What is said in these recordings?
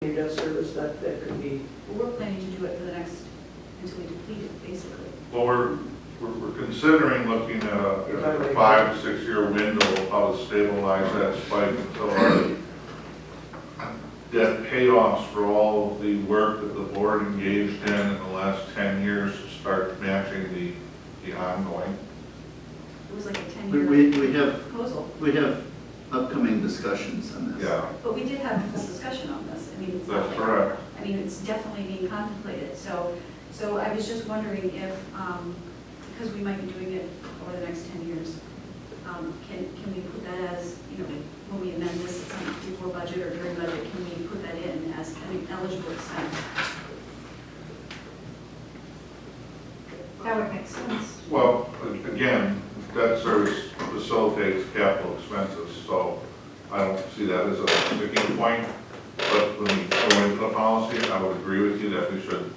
your debt service, that could be. We're planning to do it for the next, until we deplete it, basically. Well, we're considering looking at a 5 to 6 year window of how to stabilize that spike until our debt payoffs for all of the work that the board engaged in the last 10 years start matching the ongoing. It was like a 10-year We have proposal. upcoming discussions on this. Yeah, But we did have this discussion on this. I mean, it's not that's like, correct. I mean, it's definitely being contemplated. So I was just wondering if, because we might be doing it over the next 10 years, can we put that as, you know, when we amend this at some before budget or during budget, can we put that in as an eligible expense? That would make sense. Well, again, debt service facilitates capital expenses, so I don't see that as a sticking point. But when we go into the policy, I would agree with you that we should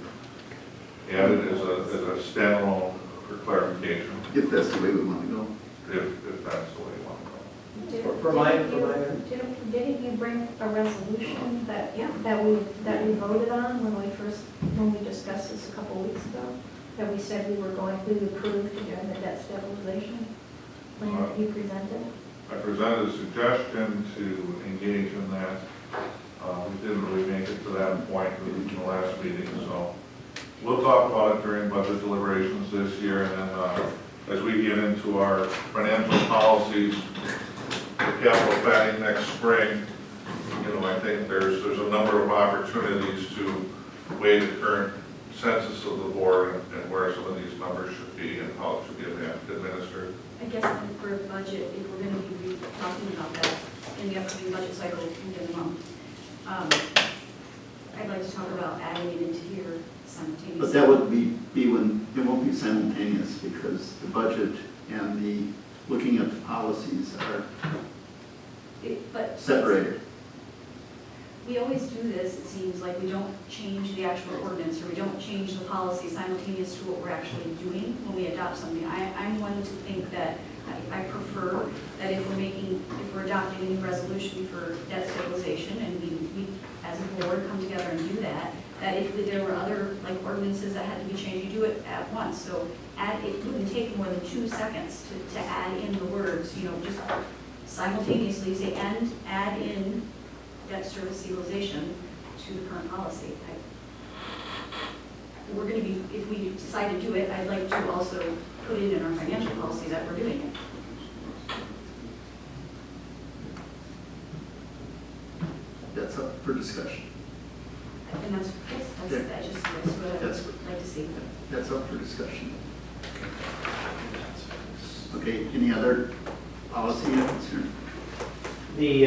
add it as a standalone for clarification, If that's the way we want to go. if that's the way you want to go. For my end. Didn't you bring a resolution that, Yeah. that we voted on when we discussed this a couple of weeks ago? That we said we approved during the debt stabilization plan that you presented? I presented a suggestion to engage in that. We didn't really make it to that point in the last meeting, so we'll talk about it during budget deliberations this year, and then as we get into our financial policies, the capital planning next spring, you know, I think there's a number of opportunities to weigh the current census of the board and where some of these numbers should be and how it should be administered. I guess then for budget, if we're going to be talking about that in the upcoming budget cycle in the month, I'd like to talk about adding it into here simultaneously. But that would be when, it won't be simultaneous because the budget and the looking at the policies are But separated. we always do this, it seems like we don't change the actual ordinance or we don't change the policy simultaneous to what we're actually doing when we adopt something. I'm one to think that I prefer that if we're adopting a new resolution for debt stabilization and we as a board come together and do that, that if there were other like ordinances that had to be changed, you do it at once. So it wouldn't take more than 2 seconds to add in the words, you know, just simultaneously say and add in debt service stabilization to the current policy. We're going to be, if we decide to do it, I'd like to also put it in our financial policy that we're doing it. That's up for discussion. And that's just what I'd like to see. That's up for discussion. Okay, any other policy concern? The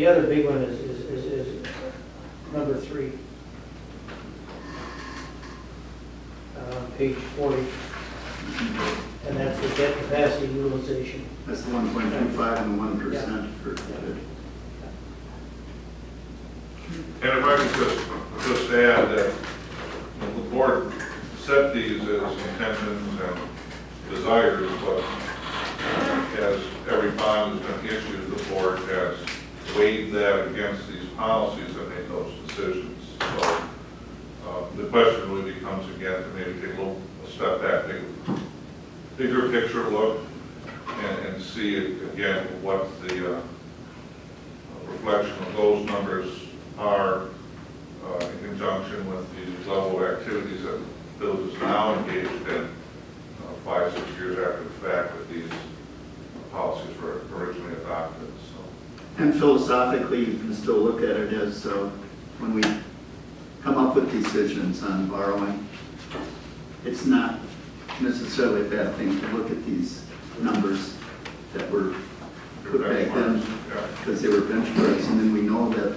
other big one is number 3. Page 40, and that's the debt capacity utilization. That's the 1.25 and the 1% for COVID. And if I could just add that the board set these as intentions and desires, but as every bond has been issued, the board has weighed that against these policies and made those decisions. So the question really becomes again to maybe take a step back, take a bigger picture look, and see again what the reflection of those numbers are in conjunction with the level of activities that the village is now engaged in 5, 6 years after the fact that these policies were originally adopted. So. And philosophically, you can still look at it as when we come up with decisions on borrowing, it's not necessarily a bad thing to look at these numbers that were put back then because they were benchmarks, and then we know that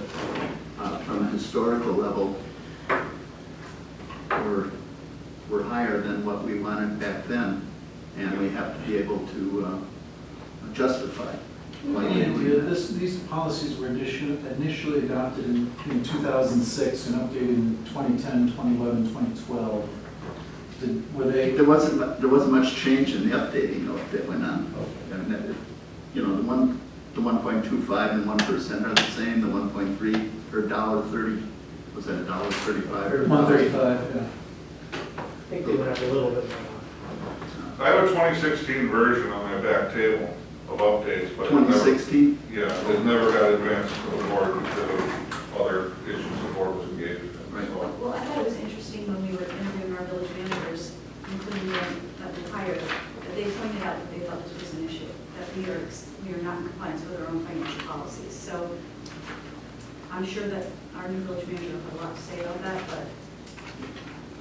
from a historical level, we're higher than what we wanted back then, and we have to be able to justify. These policies were initially adopted in 2006 and updated in 2010, 2011, 2012. There wasn't much change in the updating that went on. I mean, you know, the one the 1.25 and 1% are the same, the 1.3 or $1.30, was that $1.35? 135, yeah. I think they went up a little bit more. I have a 2016 version on my back table of updates, but it never, 2016? yeah, it never got advanced to the board because of other issues the board was engaged in. Right. So, Well, I thought it was interesting when we were interviewing our village managers, including the retired, that they pointed out that they thought this was an issue, that we are not in compliance with our own financial policies. So I'm sure that our new village manager will have a lot to say about that, but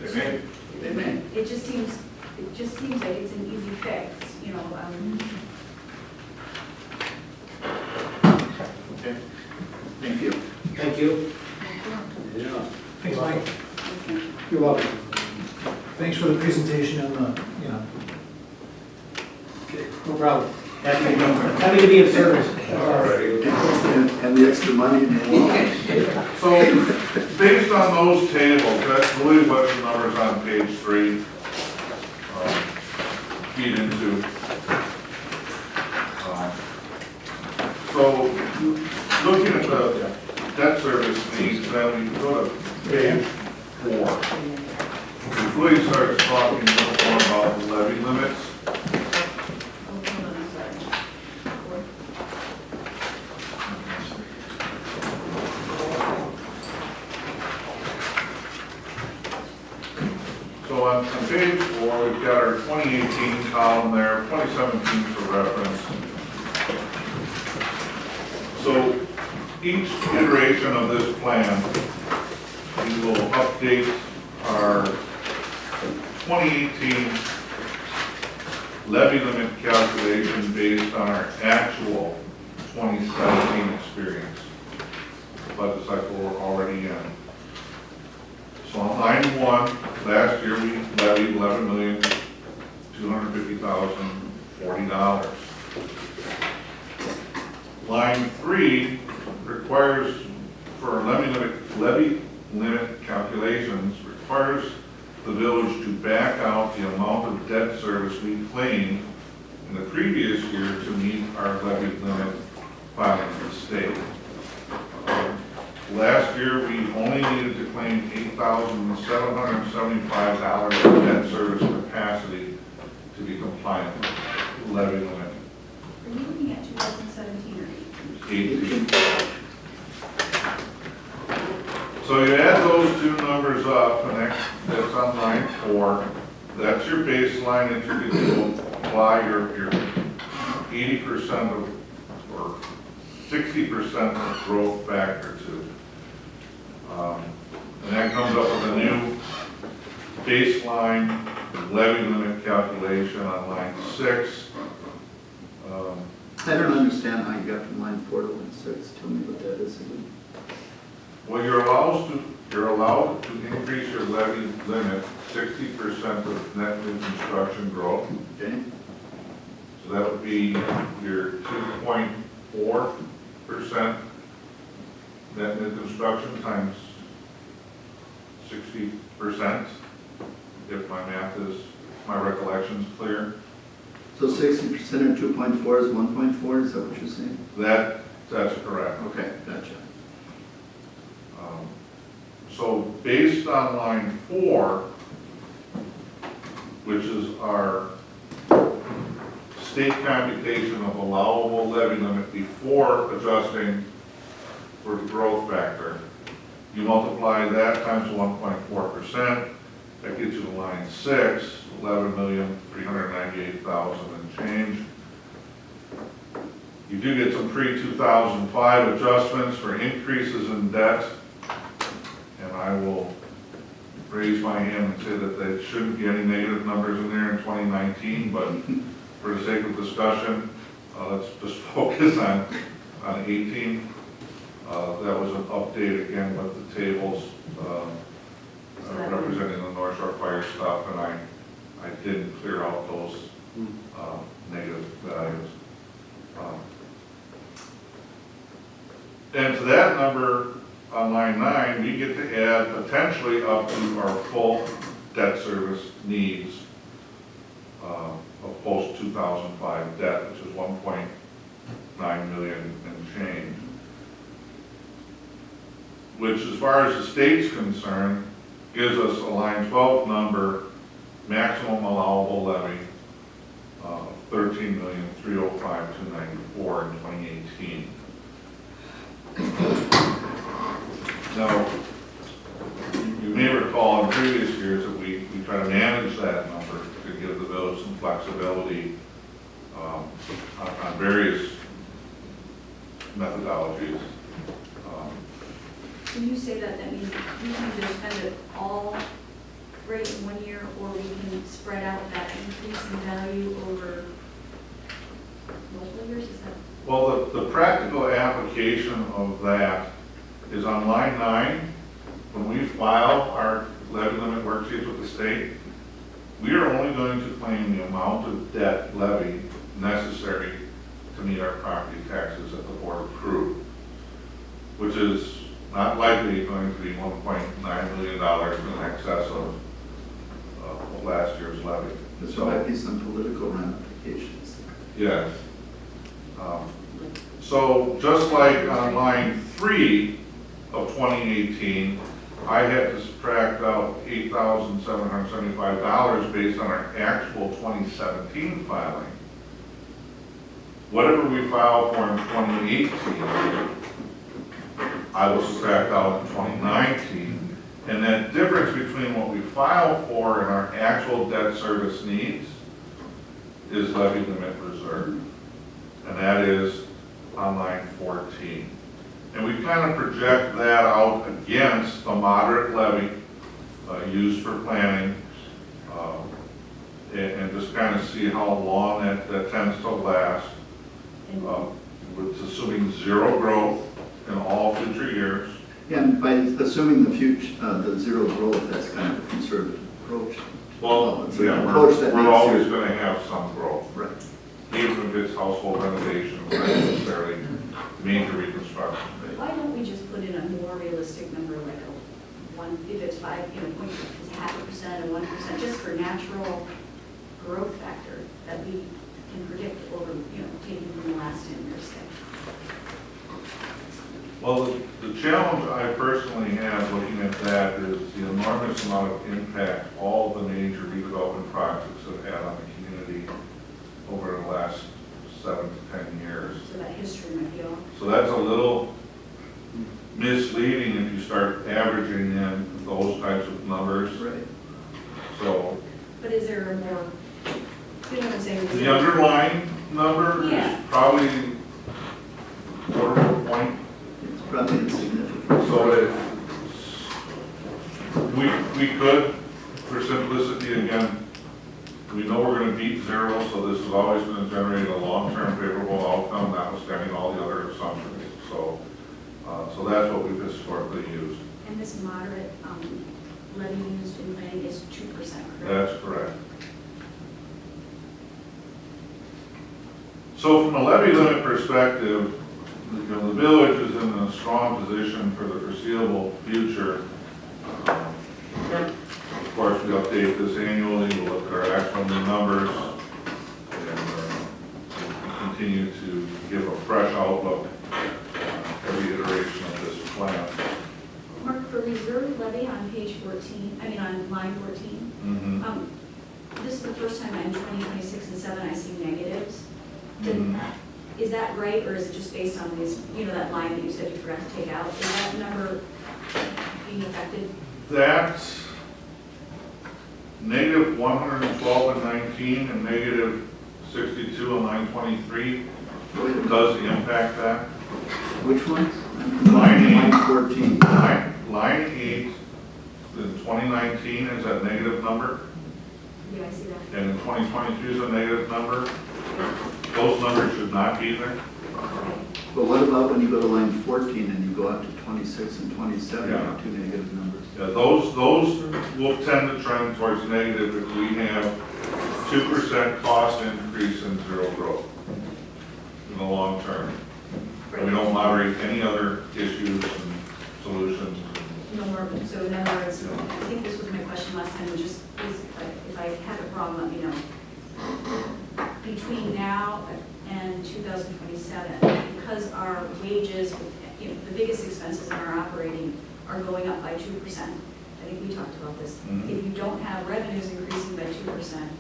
They may. They may. it just seems like it's an easy fix, you know. Okay, thank you. Thank you. Thanks, Mike. You're welcome. Thanks for the presentation and the, you know. No problem. Happy to be of service. All right. And the extra money in the wallet. So, based on those tables, that's really what the numbers on page 3 feed into. So, looking at the debt service needs, then we go to page 4. It really starts talking more about the levy limits. Hold on, I'm sorry. So on page 4, we've got our 2018 column there, 2017 for reference. So each iteration of this plan, we will update our 2018 levy limit calculation based on our actual 2017 experience. Budget cycle we're already in. So on line 1, last year we levied $11,250,040. Line 3 requires, for levy limit calculations, requires the village to back out the amount of debt service we claimed in the previous year to meet our levy limit filing with the state. Last year, we only needed to claim $8,775 of debt service capacity to be compliant with the levy limit. Are you looking at 2017 or 18. So you add those two numbers up, and that's on line 4. That's your baseline that you can apply your 80% of, or 60% of growth factor to. And that comes up with a new baseline levy limit calculation on line 6. I don't understand how you got from line 4 to line 6. Tell me what that is again. Well, you're allowed to increase your levy limit 60% of net new construction growth. Okay? So that would be your 2.4% net new construction times 60%, if my my recollection's clear. So 60% of 2.4 is 1.4, is that what you're saying? That's correct. Okay, gotcha. So based on line 4, which is our state computation of allowable levy limit before adjusting for the growth factor, you multiply that times 1.4%, that gets you to line 6, 11,398,000 and change. You do get some pre-2005 adjustments for increases in debt, and I will raise my hand and say that there shouldn't be any negative numbers in there in 2019, but for the sake of discussion, let's just focus on 18. That was an update again with the tables representing the North Shore fire stuff, and I didn't clear out those negative values. And to that number on line 9, we get to add potentially up to our full debt service needs of post-2005 debt, which is 9 million and change. Which, as far as the state's concerned, gives us a line 12 number, maximum allowable levy of $13,305,294 in 2018. Now, you may recall in previous years that we try to manage that number to give the village some flexibility on various methodologies. When you say that, that means we can either spend it all right in 1 year, or we can spread out that increase in value over multiple years, is that? Well, the practical application of that is on line 9. When we file our levy limit worksheets with the state, we are only going to claim the amount of debt levy necessary to meet our property taxes that the board approved, which is not likely going to be $1.9 million in excess of last year's levy. There might be some political ramifications. Yes. So just like on line 3 of 2018, I had to subtract out $8,775 based on our actual 2017 filing. Whatever we file for in 2018, I will subtract out in 2019. And that difference between what we file for and our actual debt service needs is levy limit reserve. And that is on line 14. And we kind of project that out against the moderate levy used for planning, and just kind of see how long that tends to last, with assuming zero growth in all future years. Yeah, and by assuming the zero growth, that's kind of a conservative approach. Well, It's yeah, an approach that we're makes always you- going to have some growth, Right. even if it's household renovations, not necessarily major reconstruction. Why don't we just put in a more realistic number, like a one, if it's 5, point, it's 0.5% and 1%, just for natural growth factor that we can predict over, taking from the last 10 years. Well, the challenge I personally have looking at that is the enormous amount of impact all the major redevelopment projects have had on the community over the last 7 to 10 years. So that history might be off. So that's a little misleading if you start averaging in those types of numbers. Right. So But is there a more, what I'm saying? is the there- underlying number is Yeah. probably quarter of a point. It's probably insignificant. So we could, for simplicity again, we know we're going to beat zero, so this is always going to generate a long-term favorable outcome, notwithstanding all the other assumptions. So that's what we've historically used. And this moderate levy used in planning is 2%, correct? That's correct. So from a levy limit perspective, the village is in a strong position for the foreseeable future. Of course, we update this annually, we'll look at our actual new numbers, and continue to give a fresh outlook every iteration of this plan. Mark, for reserve levy on page 14, on line 14, this is the first time in 2026 and 7 I see negatives. Is that right, or is it just based on this, that line that you said you forgot to take out? Is that number being affected? That's negative 112 and 19 and negative 62 and line 23 does impact that. Which ones? Line 8. 14. Line 8 in 2019 is that negative number, Yeah, I see that. and in 2023 is a negative number. Those numbers should not be there. But what about when you go to line 14 and you go up to 26 and 27, Yeah. two negative numbers? Yeah, those will tend to trend towards negative if we have 2% cost increase and zero growth in the long term. We don't moderate any other issues and solutions. No more, so in other words, I think this was my question last time, just, if I have it wrong, let me know. Between now and 2027, expenses in our operating are going up by 2%. I think we talked about this. Mhm. If you don't have revenues increasing by 2%,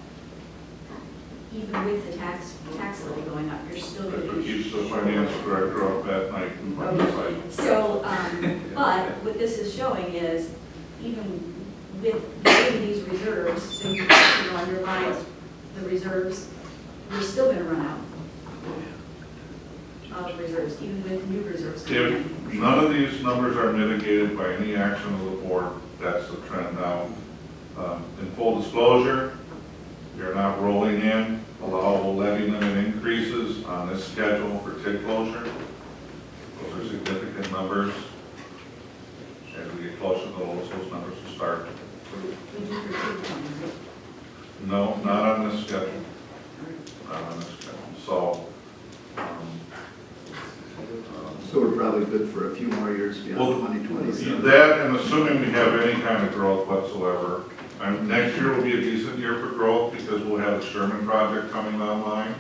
even with the tax levy going up, you're still That's going what to be. keeps the finance director up at night. on the site. So, but what this is showing is, even with getting these reserves, so you underline the reserves, we're still gonna run out of reserves, even with new reserves coming in. If none of these numbers are mitigated by any action of the board, that's the trend now. In full disclosure, you're not rolling in allowable levy limit increases on this schedule for TID closure. Those are significant numbers. As we get closer to those numbers will start. We do for 2 No, not on this schedule. Not on this schedule. So, So we're probably good for a few more years well, beyond 2027. that, and assuming we have any kind of growth whatsoever, and next year will be a decent year for growth because we'll have the Sherman project coming online.